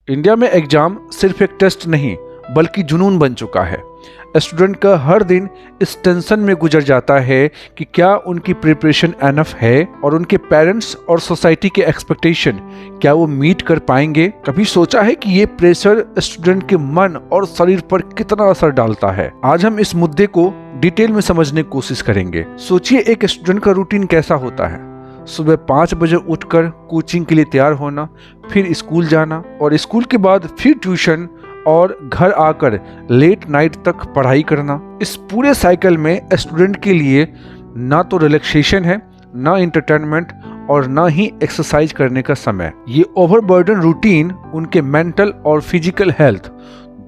India में exam सिर्फ एक टेस्ट नहीं बल्कि जुनून बन चुका है। स्टूडेंट का हर दिन इस टेंशन में गुजर जाता है कि क्या उनकी प्रिपरेशन एनफ है और उनके पेरेंट्स और सोसाइटी के एक्सपेक्टेशन क्या वो मीट कर पाएंगे। कभी सोचा है कि ये प्रेशर स्टूडेंट के मन और शरीर पर कितना असर डालता है। आज हम इस मुद्दे को डिटेल में समझने की कोशिश करेंगे। सोचिए एक स्टूडेंट का रूटीन कैसा होता है। सुबह 5 बजे उठकर कोचिंग के लिए तैयार होना, फिर स्कूल जाना और स्कूल के बाद फिर ट्यूशन और घर आकर लेट नाइट तक पढ़ाई करना। इस पूरे साइकिल में स्टूडेंट के लिए ना तो रिलैक्सेशन है, ना एंटरटेनमेंट और ना ही एक्सरसाइज करने का समय। ये ओवरबर्डन रूटीन उनके मेंटल और फिजिकल हेल्थ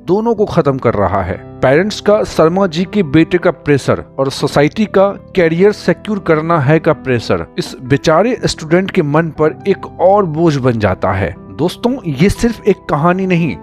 दोनों को खत्म कर रहा है। पेरेंट्स का शर्मा जी के बेटे का प्रेशर और सोसाइटी का कैरियर सिक्योर करना है का प्रेशर इस बेचारे स्टूडेंट के मन पर एक और बोझ बन जाता है। दोस्तों, ये सिर्फ एक कहानी नहीं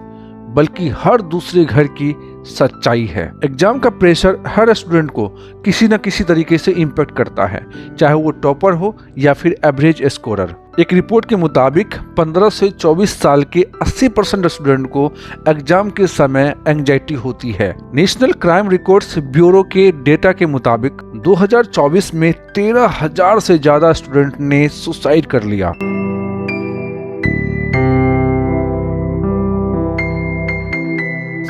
बल्कि हर दूसरे घर की सच्चाई है। एग्जाम का प्रेशर हर स्टूडेंट को किसी न किसी तरीके से इम्पैक्ट करता है, चाहे वो टॉपर हो या फिर एवरेज स्कोरर। एक रिपोर्ट के मुताबिक 15 से 24 साल के 80% स्टूडेंट को एग्जाम के समय एंजाइटी होती है। नेशनल क्राइम रिकॉर्ड्स ब्यूरो के डेटा के मुताबिक 2024 में 13,000 से ज्यादा स्टूडेंट ने सुसाइड कर लिया।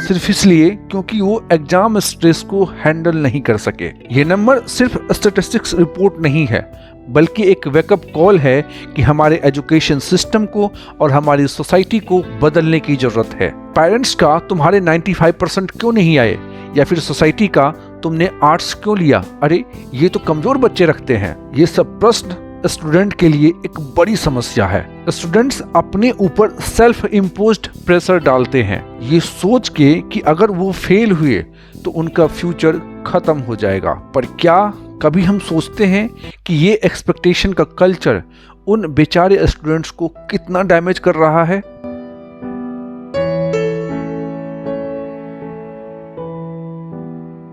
सिर्फ इसलिए क्योंकि वो एग्जाम स्ट्रेस को हैंडल नहीं कर सके। ये नंबर सिर्फ स्टैटिस्टिक्स रिपोर्ट नहीं है बल्कि एक वेकअप कॉल है कि हमारे एजुकेशन सिस्टम को और हमारी सोसाइटी को बदलने की जरूरत है। पेरेंट्स का तुम्हारे 95% क्यों नहीं आए, या फिर सोसाइटी का तुमने आर्ट्स क्यों लिया, अरे ये तो कमजोर बच्चे रखते हैं। ये सब प्रश्न स्टूडेंट के लिए एक बड़ी समस्या है। स्टूडेंट्स अपने ऊपर सेल्फ इम्पोज्ड प्रेशर डालते हैं, ये सोच के कि अगर वो फेल हुए तो उनका फ्यूचर खत्म हो जाएगा। पर क्या कभी हम सोचते हैं कि ये एक्सपेक्टेशन का कल्चर उन बेचारे स्टूडेंट्स को कितना डैमेज कर रहा है?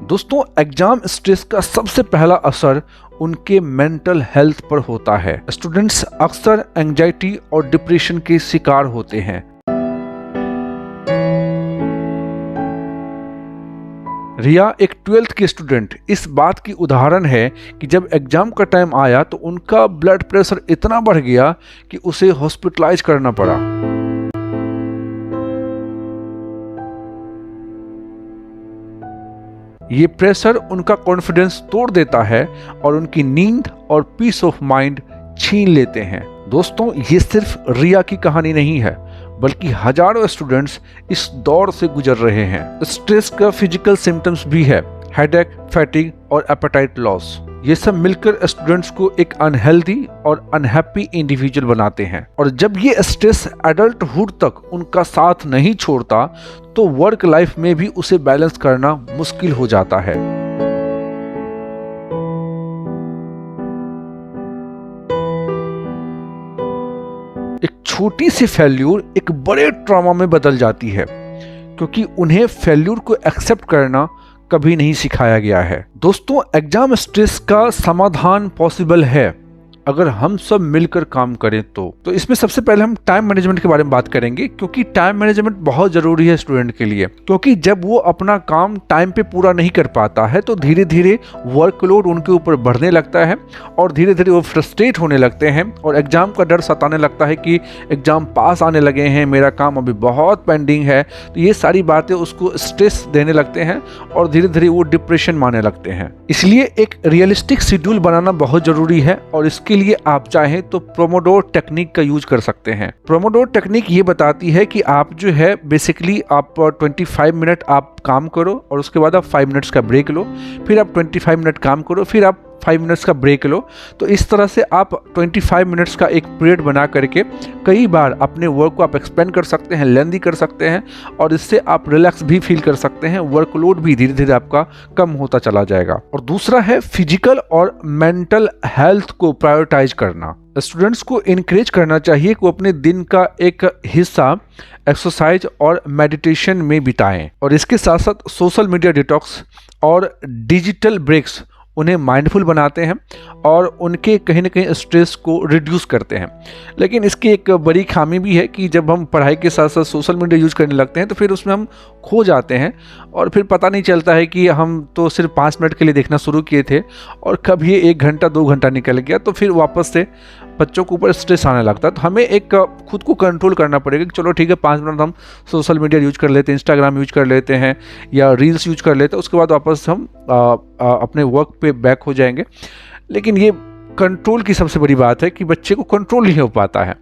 दोस्तों, एग्जाम स्ट्रेस का सबसे पहला असर उनके मेंटल हेल्थ पर होता है। स्टूडेंट्स अक्सर एंजाइटी और डिप्रेशन के शिकार होते हैं। रिया एक 12th की स्टूडेंट इस बात की उदाहरण है कि जब एग्जाम का टाइम आया तो उनका ब्लड प्रेशर इतना बढ़ गया कि उसे हॉस्पिटलाइज करना पड़ा। ये प्रेशर उनका कॉन्फिडेंस तोड़ देता है और उनकी नींद और पीस ऑफ माइंड छीन लेते हैं। दोस्तों, ये सिर्फ रिया की कहानी नहीं है बल्कि हजारों स्टूडेंट्स इस दौर से गुजर रहे हैं। स्ट्रेस का फिजिकल सिम्टम्स भी है, हेडेक, फैटिग और एपेटाइट लॉस। ये सब मिलकर स्टूडेंट्स को एक अनहेल्दी और अनहैप्पी इंडिविजुअल बनाते हैं। और जब ये स्ट्रेस एडल्टहुड तक उनका साथ नहीं छोड़ता तो वर्क लाइफ में भी उसे बैलेंस करना मुश्किल हो जाता है। एक छोटी सी फेल्यूर एक बड़े ट्रॉमा में बदल जाती है क्योंकि उन्हें फेल्यूर को एक्सेप्ट करना कभी नहीं सिखाया गया है। दोस्तों, एग्जाम स्ट्रेस का समाधान पॉसिबल है अगर हम सब मिलकर काम करें तो इसमें सबसे पहले हम टाइम मैनेजमेंट के बारे में बात करेंगे, क्योंकि टाइम मैनेजमेंट बहुत जरूरी है स्टूडेंट के लिए। क्योंकि जब वो अपना काम टाइम पे पूरा नहीं कर पाता है तो धीरे धीरे वर्कलोड उनके ऊपर बढ़ने लगता है और धीरे धीरे वो फ्रस्ट्रेट होने लगते हैं और एग्जाम का डर सताने लगता है कि एग्जाम पास आने लगे हैं, मेरा काम अभी बहुत पेंडिंग है। तो ये सारी बातें उसको स्ट्रेस देने लगते हैं और धीरे धीरे वो डिप्रेशन में आने लगते हैं। इसलिए एक रियलिस्टिक शेड्यूल बनाना बहुत जरूरी है और इसके लिए आप चाहें तो पोमोडोर टेक्निक का यूज कर सकते हैं। पोमोडोर टेक्निक ये बताती है कि आप जो है बेसिकली आप 25 मिनट आप काम करो और उसके बाद आप 5 मिनट्स का ब्रेक लो, फिर आप 25 मिनट काम करो, फिर आप 5 मिनट्स का ब्रेक लो। तो इस तरह से आप 25 मिनट्स का एक पीरियड बना करके कई बार अपने वर्क को आप एक्सपेंड कर सकते हैं, लेंदी कर सकते हैं और इससे आप रिलैक्स भी फील कर सकते हैं। वर्कलोड भी धीरे धीरे आपका कम होता चला जाएगा। और दूसरा है फिजिकल और मेंटल हेल्थ को प्रायोरिटाइज करना। स्टूडेंट्स को इनकरेज करना चाहिए कि वो अपने दिन का एक हिस्सा एक्सरसाइज और मेडिटेशन में बिताएं और इसके साथ साथ सोशल मीडिया डिटॉक्स और डिजिटल ब्रेक्स उन्हें माइंडफुल बनाते हैं और उनके कहीं ना कहीं स्ट्रेस को रिड्यूस करते हैं। लेकिन इसकी एक बड़ी खामी भी है कि जब हम पढ़ाई के साथ साथ सोशल मीडिया यूज करने लगते हैं तो फिर उसमें हम खो जाते हैं और फिर पता नहीं चलता है कि हम तो सिर्फ 5 मिनट के लिए देखना शुरू किए थे और कब ये 1 घंटा 2 घंटा निकल गया, तो फिर वापस से बच्चों के ऊपर स्ट्रेस आने लगता है। तो हमें एक खुद को कंट्रोल करना पड़ेगा कि चलो ठीक है 5 मिनट हम सोशल मीडिया यूज कर लेते हैं, इंस्टाग्राम यूज कर लेते हैं या रील्स यूज कर लेते हैं, उसके बाद वापस हम अपने वर्क पे बैक हो जाएंगे। लेकिन ये कंट्रोल की सबसे बड़ी बात है कि बच्चे को कंट्रोल नहीं हो पाता है।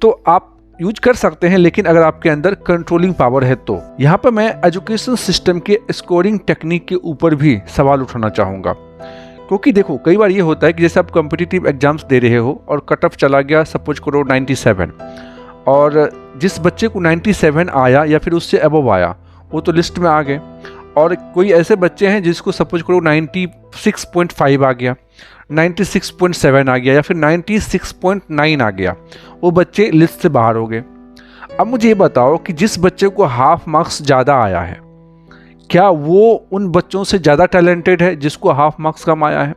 तो आप यूज कर सकते हैं, लेकिन अगर आपके अंदर कंट्रोलिंग पावर है तो। यहाँ पर मैं एजुकेशन सिस्टम के स्कोरिंग टेक्निक के ऊपर भी सवाल उठाना चाहूँगा, क्योंकि देखो कई बार ये होता है कि जैसे आप कॉम्पिटिटिव एग्जाम्स दे रहे हो और कट ऑफ चला गया सपोज करो 97, और जिस बच्चे को 97 आया या फिर उससे अबव आया वो तो लिस्ट में आ गए, और कोई ऐसे बच्चे हैं जिसको सपोज करो 96.5 आ गया, 96.7 आ गया या फिर 96.9 आ गया, वो बच्चे लिस्ट से बाहर हो गए। अब मुझे ये बताओ कि जिस बच्चे को हाफ मार्क्स ज़्यादा आया है, क्या वो उन बच्चों से ज़्यादा टैलेंटेड है जिसको हाफ मार्क्स कम आया है?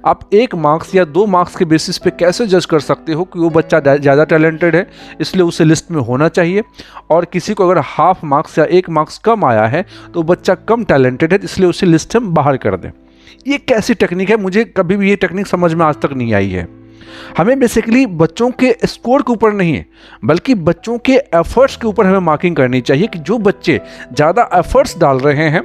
आप 1 मार्क्स या 2 मार्क्स के बेसिस पे कैसे जज कर सकते हो कि वो बच्चा ज़्यादा टैलेंटेड है इसलिए उसे लिस्ट में होना चाहिए, और किसी को अगर हाफ मार्क्स या 1 मार्क्स कम आया है तो बच्चा कम टैलेंटेड है इसलिए उसे लिस्ट में बाहर कर दें? ये कैसी टेक्निक है? मुझे कभी भी ये टेक्निक समझ में आज तक नहीं आई है। हमें बेसिकली बच्चों के स्कोर के ऊपर नहीं बल्कि बच्चों के एफर्ट्स के ऊपर हमें मार्किंग करनी चाहिए कि जो बच्चे ज़्यादा एफर्ट्स डाल रहे हैं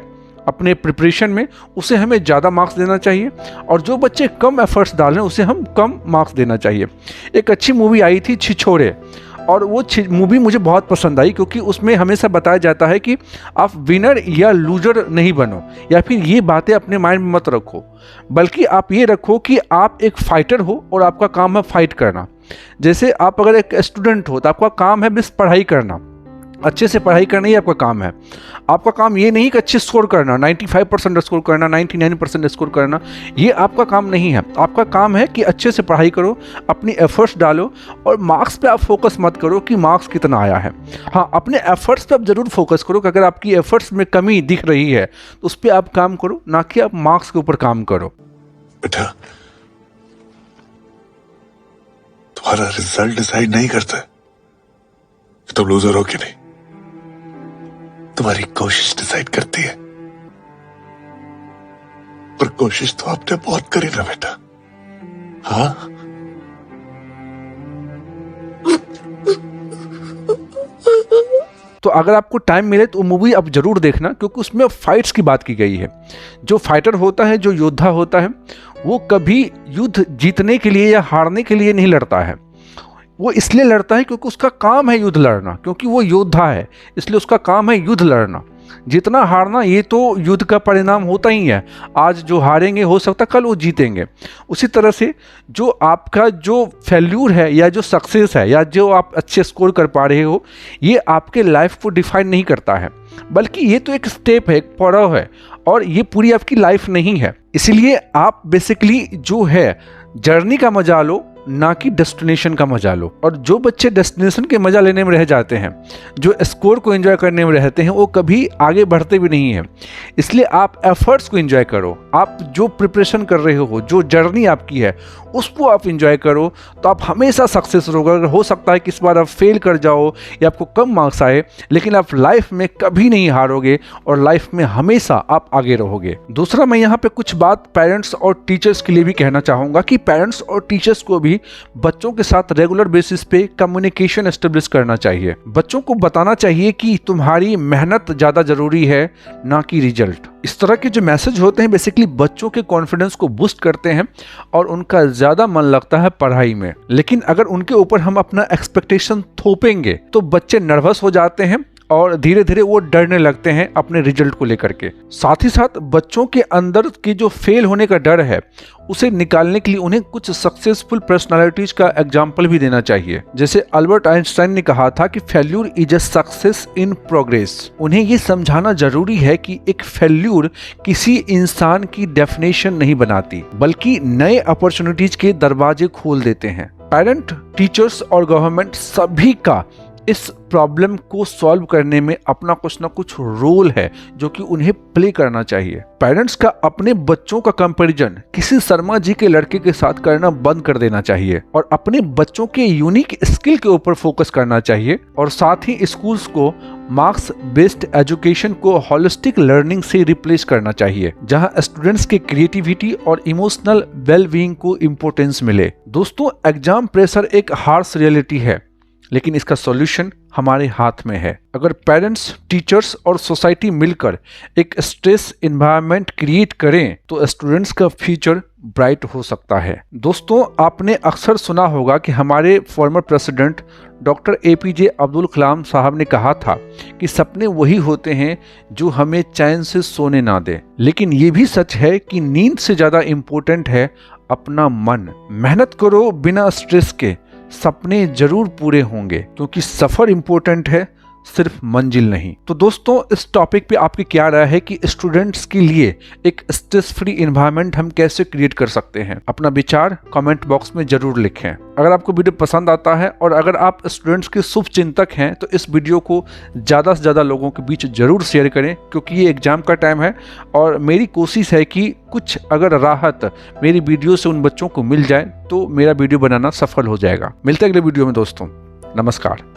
अपने प्रिपरेशन में उसे हमें ज़्यादा मार्क्स देना चाहिए, और जो बच्चे कम एफर्ट्स डाल रहे हैं उसे हम कम मार्क्स देना चाहिए। एक अच्छी मूवी आई थी छिछोरे, और वो मूवी मुझे बहुत पसंद आई क्योंकि उसमें हमेशा बताया जाता है कि आप विनर या लूजर नहीं बनो, या फिर ये बातें अपने माइंड में मत रखो, बल्कि आप ये रखो कि आप एक फाइटर हो और आपका काम है फाइट करना। जैसे आप अगर एक स्टूडेंट हो तो आपका काम है बस पढ़ाई करना, अच्छे से पढ़ाई करना ही आपका काम है। आपका काम ये नहीं कि अच्छे स्कोर करना, 95% स्कोर करना, 99% स्कोर करना, ये आपका काम नहीं है। आपका काम है कि अच्छे से पढ़ाई करो, अपनी एफर्ट्स डालो, और मार्क्स पे आप फोकस मत करो कि मार्क्स कितना आया है। हाँ, अपने एफर्ट्स पे आप ज़रूर फोकस करो कि अगर आपकी एफर्ट्स में कमी दिख रही है तो उस पर आप काम करो, ना कि आप मार्क्स के ऊपर काम करो। बेटा, तुम्हारा रिजल्ट डिसाइड नहीं करता कि तुम लूजर हो कि नहीं, तुम्हारी कोशिश डिसाइड करती है। पर कोशिश तो आपने बहुत करी ना बेटा। हाँ, तो अगर आपको टाइम मिले तो मूवी आप जरूर देखना, क्योंकि उसमें फाइट्स की बात की गई है। जो फाइटर होता है, जो योद्धा होता है, वो कभी युद्ध जीतने के लिए या हारने के लिए नहीं लड़ता है। वो इसलिए लड़ता है क्योंकि उसका काम है युद्ध लड़ना, क्योंकि वो योद्धा है इसलिए उसका काम है युद्ध लड़ना। जीतना हारना ये तो युद्ध का परिणाम होता ही है। आज जो हारेंगे हो सकता कल वो जीतेंगे। उसी तरह से जो आपका जो फेल्यूर है या जो सक्सेस है या जो आप अच्छे स्कोर कर पा रहे हो, ये आपके लाइफ को डिफाइन नहीं करता है, बल्कि ये तो एक स्टेप है, एक पड़ाव है, और ये पूरी आपकी लाइफ नहीं है। इसलिए आप बेसिकली जो है जर्नी का मजा लो, ना कि डेस्टिनेशन का मजा लो। और जो बच्चे डेस्टिनेशन के मजा लेने में रह जाते हैं, जो स्कोर को एंजॉय करने में रहते हैं, वो कभी आगे बढ़ते भी नहीं हैं। इसलिए आप एफर्ट्स को एंजॉय करो। आप जो प्रिपरेशन कर रहे हो, जो जर्नी आपकी है, उसको आप एंजॉय करो, तो आप हमेशा सक्सेस होगा। अगर हो सकता है कि इस बार आप फेल कर जाओ या आपको कम मार्क्स आए, लेकिन आप लाइफ में कभी नहीं हारोगे और लाइफ में हमेशा आप आगे रहोगे। दूसरा, मैं यहाँ पे कुछ बात पेरेंट्स और टीचर्स के लिए भी कहना चाहूँगा कि पेरेंट्स और टीचर्स को भी बच्चों के साथ रेगुलर बेसिस पे कम्युनिकेशन एस्टेब्लिश करना चाहिए। बच्चों को बताना चाहिए कि तुम्हारी मेहनत ज़्यादा ज़रूरी है, ना कि रिजल्ट। इस तरह के जो मैसेज होते हैं बेसिकली बच्चों के कॉन्फिडेंस को बूस्ट करते हैं और उनका ज़्यादा मन लगता है पढ़ाई में। लेकिन अगर उनके ऊपर हम अपना एक्सपेक्टेशन थोपेंगे तो बच्चे नर्वस हो जाते हैं और धीरे धीरे वो डरने लगते हैं अपने रिजल्ट को लेकर के। साथ ही साथ बच्चों के अंदर की जो फेल होने का डर है, उसे निकालने के लिए उन्हें कुछ सक्सेसफुल पर्सनालिटीज का एग्जाम्पल भी देना चाहिए। जैसे अल्बर्ट आइंस्टाइन ने कहा था कि failure is a success in progress. उन्हें ये समझाना जरूरी है कि एक फेल्यूर किसी इंसान की डेफिनेशन नहीं बनाती, बल्कि नए अपॉर्चुनिटीज के दरवाजे खोल देते हैं। पेरेंट, टीचर्स और गवर्नमेंट सभी का इस प्रॉब्लम को सॉल्व करने में अपना कुछ ना कुछ रोल है जो कि उन्हें प्ले करना चाहिए। पेरेंट्स का अपने बच्चों का कंपैरिजन किसी शर्मा जी के लड़के के साथ करना बंद कर देना चाहिए और अपने बच्चों के यूनिक स्किल के ऊपर फोकस करना चाहिए। और साथ ही स्कूल्स को मार्क्स बेस्ड एजुकेशन को होलिस्टिक लर्निंग से रिप्लेस करना चाहिए, जहां स्टूडेंट्स के क्रिएटिविटी और इमोशनल वेलबीइंग को इम्पोर्टेंस मिले। दोस्तों, एग्जाम प्रेशर एक हार्श रियलिटी है, लेकिन इसका सॉल्यूशन हमारे हाथ में है। अगर पेरेंट्स, टीचर्स और सोसाइटी मिलकर एक स्ट्रेस एनवायरनमेंट क्रिएट करें तो स्टूडेंट्स का फ्यूचर ब्राइट हो सकता है। दोस्तों, आपने अक्सर सुना होगा कि हमारे former president doctor APJ Abdul Kalam साहब ने कहा था कि सपने वही होते हैं जो हमें चैन से सोने ना दे। लेकिन ये भी सच है कि नींद से ज्यादा इम्पोर्टेंट है अपना मन। मेहनत करो बिना स्ट्रेस के, सपने जरूर पूरे होंगे, क्योंकि सफर इंपॉर्टेंट है, सिर्फ मंजिल नहीं। तो दोस्तों, इस टॉपिक पे आपकी क्या राय है कि स्टूडेंट्स के लिए एक स्ट्रेस फ्री एनवायरनमेंट हम कैसे क्रिएट कर सकते हैं? अपना विचार कमेंट बॉक्स में जरूर लिखें। अगर आपको वीडियो पसंद आता है और अगर आप स्टूडेंट्स के शुभ चिंतक हैं तो इस वीडियो को ज़्यादा से ज़्यादा लोगों के बीच जरूर शेयर करें, क्योंकि ये एग्जाम का टाइम है और मेरी कोशिश है कि कुछ अगर राहत मेरी वीडियो से उन बच्चों को मिल जाए तो मेरा वीडियो बनाना सफल हो जाएगा। मिलते हैं अगले वीडियो में दोस्तों, नमस्कार।